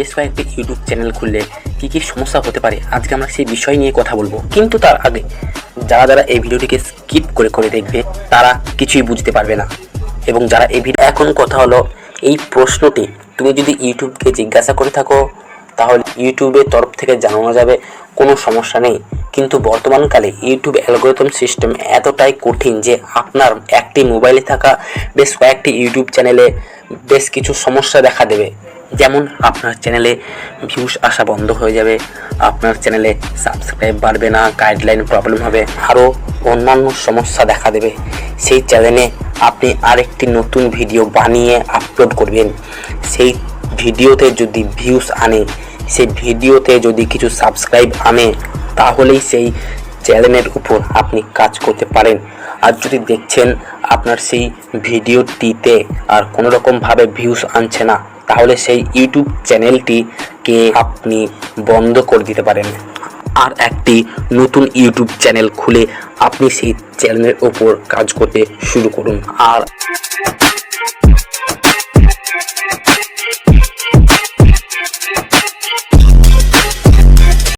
বেশ কয়েকটি YouTube channel খুললে কী সমস্যা হতে পারে আজকে আমরা সেই বিষয় নিয়ে কথা বলবো। কিন্তু তার আগে যারা এই ভিডিওটিকে স্কিপ করে দেখবে তারা কিছুই বুঝতে পারবে না। এবং যারা এই ভিডিও এখন কথা হলো এই প্রশ্নটি তুমি যদি ইউটিউবকে জিজ্ঞাসা করে থাকো তাহলে ইউটিউবের তরফ থেকে জানানো যাবে কোনো সমস্যা নেই। কিন্তু বর্তমানকালে ইউটিউব অ্যালগরিদম সিস্টেম এতটাই কঠিন যে আপনার একটি মোবাইলে থাকা বেশ কয়েকটি ইউটিউব চ্যানেলে বেশ কিছু সমস্যা দেখা দেবে। যেমন আপনার চ্যানেলে ভিউস আসা বন্ধ হয়ে যাবে, আপনার চ্যানেলে সাবস্ক্রাইব বাড়বে না, গাইডলাইন প্রবলেম হবে, আরও অন্যান্য সমস্যা দেখা দেবে। সেই চ্যানেলে আপনি আরেকটি নতুন ভিডিও বানিয়ে আপলোড করবেন, সেই ভিডিওতে যদি ভিউস আনে, সেই ভিডিওতে যদি কিছু সাবস্ক্রাইব আনে তাহলেই সেই চ্যানেলের উপর আপনি কাজ করতে পারেন। আর যদি দেখছেন আপনার সেই ভিডিওটিতে আর কোনো রকমভাবে ভিউস আনছে না তাহলে সেই ইউটিউব চ্যানেলটিকে আপনি বন্ধ করে দিতে পারেন আর একটি নতুন ইউটিউব চ্যানেল খুলে আপনি সেই চ্যানেলের ওপর কাজ করতে শুরু করুন। আর